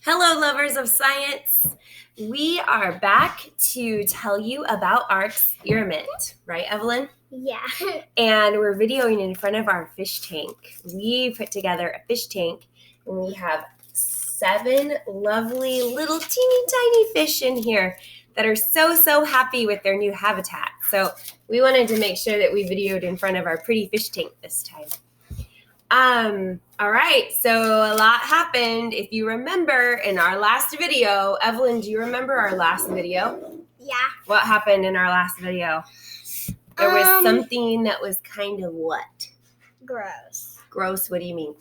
Hello, lovers of science. We are back to tell you about our experiment, right, Evelyn? Yeah. And we're videoing in front of our fish tank. We put together a fish tank, and we have 7 lovely little teeny tiny fish in here that are so happy with their new habitat. So we wanted to make sure that we videoed in front of our pretty fish tank this time. All right, so a lot happened. If you remember in our last video, Evelyn, do you remember our last video? Yeah. What happened in our last video? There was something that was kind of what? Gross. Gross, what do you mean?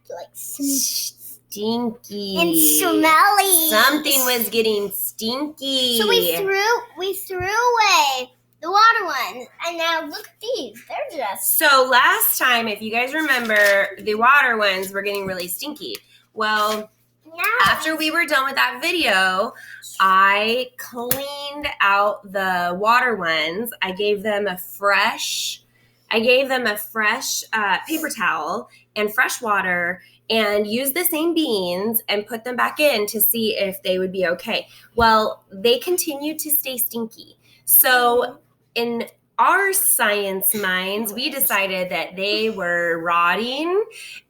Like stinky. And smelly. Something was getting stinky. So we threw away the water ones, and now look at these. They're just. So last time, if you guys remember, the water ones were getting really stinky. Well, after we were done with that video, I cleaned out the water ones. I gave them a fresh paper towel and fresh water, and used the same beans and put them back in to see if they would be okay. Well, they continued to stay stinky. So in our science minds, we decided that they were rotting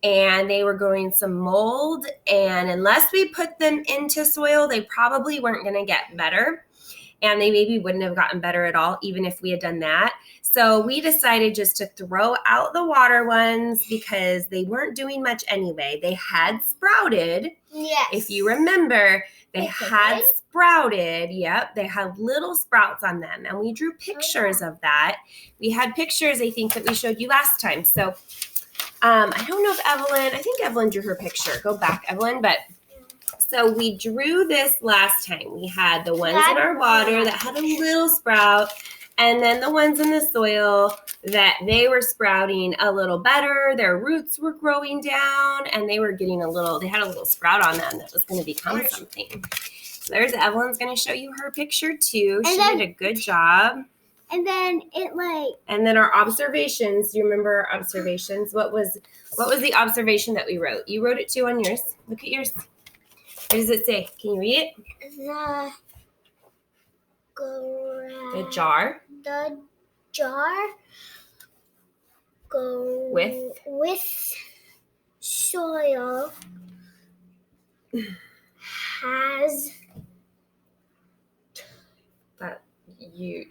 and they were growing some mold, and unless we put them into soil, they probably weren't going to get better, and they maybe wouldn't have gotten better at all even if we had done that. So we decided just to throw out the water ones because they weren't doing much anyway. They had sprouted. Yes. If you remember, they had sprouted. Yep, they had little sprouts on them, and we drew pictures of that. We had pictures, I think, that we showed you last time. So I don't know if I think Evelyn drew her picture. Go back, Evelyn. But so we drew this last time. We had the ones in our water that had a little sprout, and then the ones in the soil that they were sprouting a little better. Their roots were growing down, and they had a little sprout on them that was going to become something. So there's Evelyn's going to show you her picture too. She did a good job. And then And then our observations. Do you remember our observations? What was the observation that we wrote? You wrote it too on yours. Look at yours. What does it say? Can you read it? The jar. The jar with soil has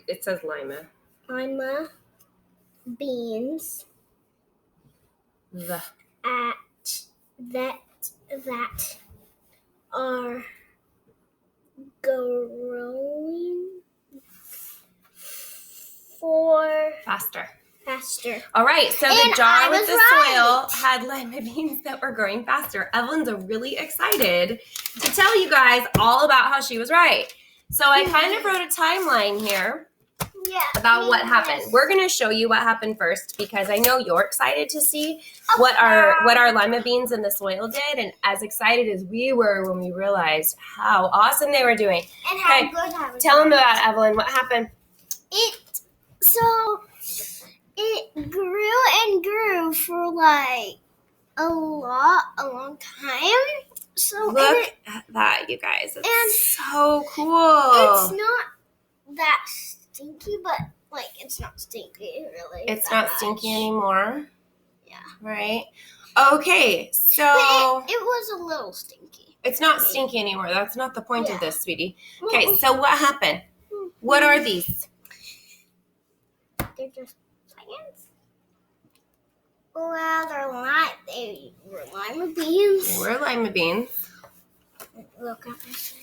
it says Lima beans that are growing faster. All right, so the And jar I with was the right. soil had lima beans that were growing faster. Evelyn's really excited to tell you guys all about how she was right. So I kind of wrote a timeline here about what happened. We're going to show you what happened first because I know you're excited to see what our lima beans in the soil did, and as excited as we were when we realized how awesome they were doing. And how good tell them about it, Evelyn. What happened? It grew and grew for like a long time. So look at that, you guys. It's so cool. It's not that stinky, but like it's not stinky really. It's not stinky anymore. Yeah. Right. Okay, so but it was a little stinky. It's not stinky anymore. That's not the point of this, sweetie. Okay, so what happened? What are these? They're just plants. Well, they were lima beans. They were lima beans. Look at this.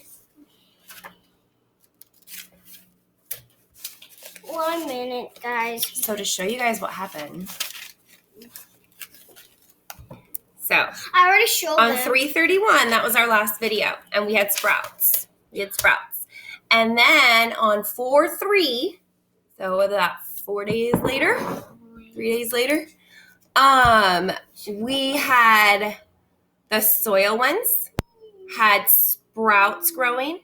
1 minute, guys. So to show you guys what happened. So I already showed on 3/31, that was our last video, and we had sprouts. And then on 4/3, so what is that? 4 days later, 3 days later, we had the soil ones had sprouts growing.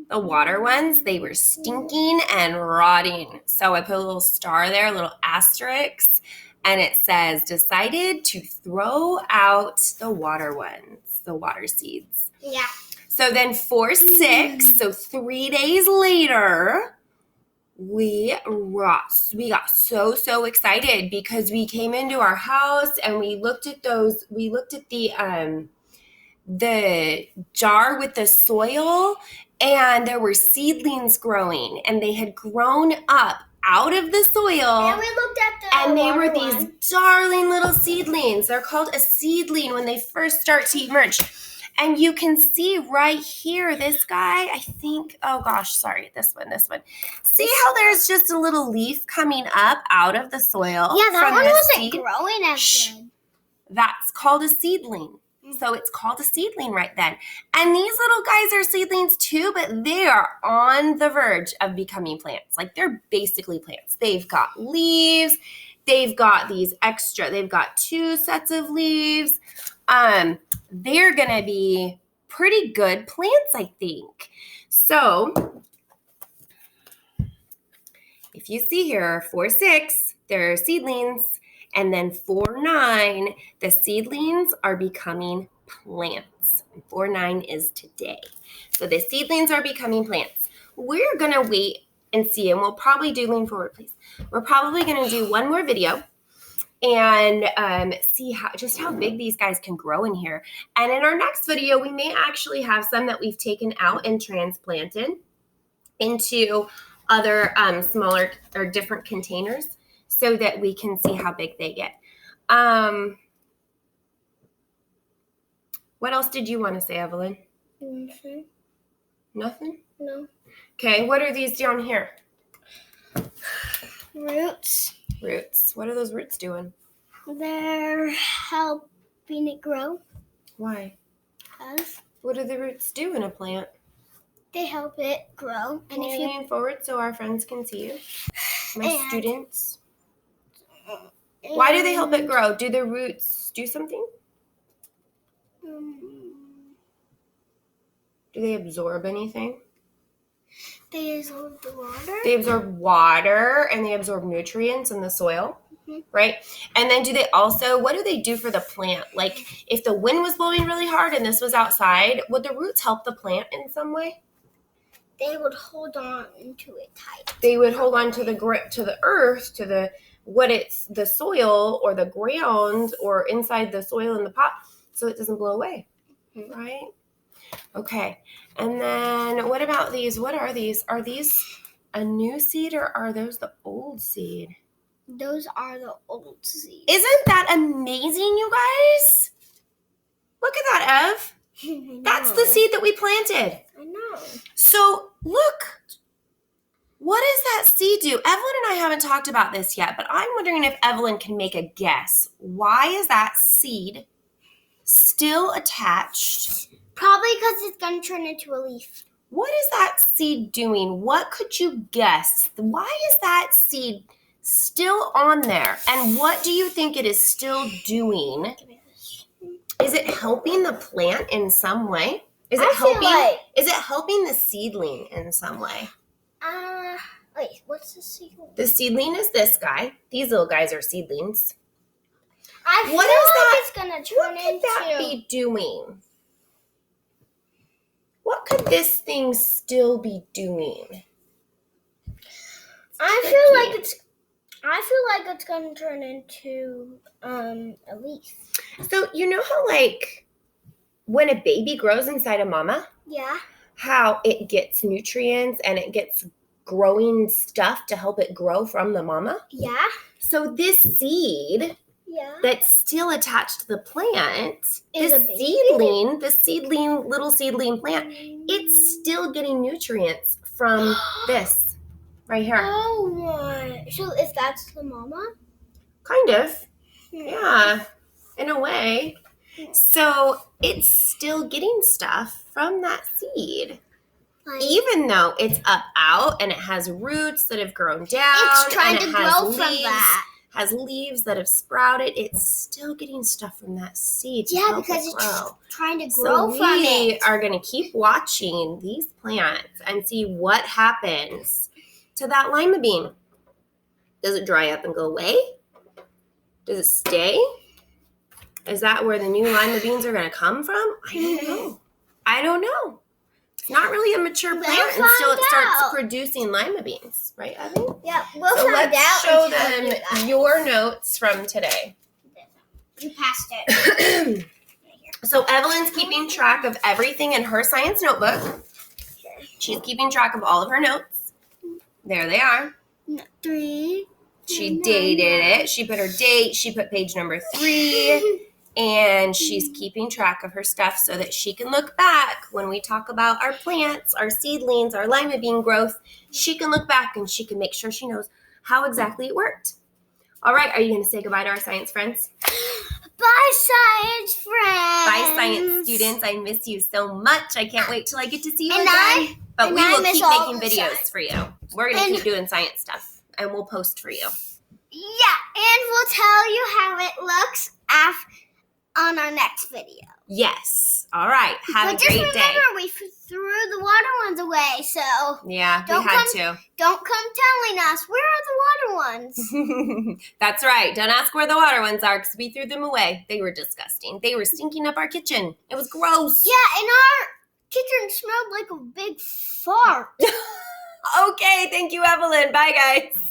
The water ones, they were stinking and rotting. So I put a little star there, a little asterisk, and it says, decided to throw out the water ones. the water seeds. Yeah. So then 4/6, so 3 days later, we got so excited because we came into our house and we looked at the jar with the soil, and there were seedlings growing, and they had grown up out of the soil. And we looked at the And they were water these one. darling little seedlings. They're called a seedling when they first start to emerge. And you can see right here, this guy, I think, oh gosh, sorry, this one. See how there's just a little leaf coming up out of the soil? Yeah, that from one the wasn't seed? growing as Shh. good. That's called a seedling. So it's called a seedling right then. And these little guys are seedlings too, but they are on the verge of becoming plants. Like, they're basically plants. They've got leaves. They've got 2 sets of leaves. They're going to be pretty good plants, I think. So if you see here, 4/6, they're seedlings. And then 4/9, the seedlings are becoming plants. 4/9 is today. So the seedlings are becoming plants. We're going to wait and see, and we'll probably do, lean forward, please. We're probably going to do one more video and see how big these guys can grow in here. And in our next video, we may actually have some that we've taken out and transplanted into other smaller or different containers so that we can see how big they get. What else did you want to say, Evelyn? Mm-hmm. Nothing? No. Okay, what are these down here? Roots. Roots. What are those roots doing? They're helping it grow. Why? Because What do the roots do in a plant? they help it grow. Can you lean forward so our friends can see you? My students. Why do they help it grow? Do the roots do something? Do they absorb anything? They absorb the water. They absorb water and they absorb nutrients in the soil, right? And then what do they do for the plant? Like, if the wind was blowing really hard and this was outside, would the roots help the plant in some way? They would hold on to it tight. They would hold on to the earth, to the soil or the ground or inside the soil in the pot, so it doesn't blow away, right? Okay, and then what about these? What are these? Are these a new seed or are those the old seed? Those are the old seeds. Isn't that amazing, you guys? Look at that, Ev. That's the seed that we planted. I know. So look, what does that seed do? Evelyn and I haven't talked about this yet, but I'm wondering if Evelyn can make a guess. Why is that seed still attached? Probably because it's going to turn into a leaf. What is that seed doing? What could you guess? Why is that seed still on there? And what do you think it is still doing? Is it helping the plant in some way? Is it helping the seedling in some way? Wait, what's the seedling? The seedling is this guy. These little guys are seedlings. I feel What like is that? it's going to turn What could that be doing? What could this thing still be doing? I feel like it's going to turn into a leaf. So you know how, like, when a baby grows inside a mama, Yeah. how it gets nutrients and it gets growing stuff to help it grow from the mama? Yeah. So this seed that's still attached to the plant, the little seedling plant, it's still getting nutrients from this right here. Oh my. So if that's the mama? Kind of. Yeah, in a way. So it's still getting stuff from that seed. Even though it's up out and it has roots that have grown down. It's trying and to it grow has from leaves, that. Has leaves that have sprouted. It's still getting stuff from that seed to help because it grow. It's trying to grow from We it. are going to keep watching these plants and see what happens to that lima bean. Does it dry up and go away? Does it stay? Is that where the new lima beans are going to come from? I don't know. It's not really a mature plant until it starts producing lima beans, right, Evan? Yeah, we'll So find let's out. show them your notes from today. You passed it. So Evelyn's keeping track of everything in her science notebook. She's keeping track of all of her notes. There they are. 3. She dated it. She put her date. She put page number 3. And she's keeping track of her stuff so that she can look back when we talk about our plants, our seedlings, our lima bean growth. She can look back and she can make sure she knows how exactly it worked. All right, are you going to say goodbye to our science friends? Bye, science friends. Bye, science students. I miss you so much. I can't wait till I get to see you And again. But we will keep making the videos science. for you. We're going to keep doing science stuff, and we'll post for you. Yeah, and we'll tell you how it looks on our next video. Yes. All right. Have a great day. But just remember, we threw the water ones away, so yeah, we had to. Don't come telling us, where are the water ones? That's right. Don't ask where the water ones are because we threw them away. They were disgusting. They were stinking up our kitchen. It was gross. Yeah, and our kitchen smelled like a big fart. Okay. Thank you, Evelyn. Bye, guys.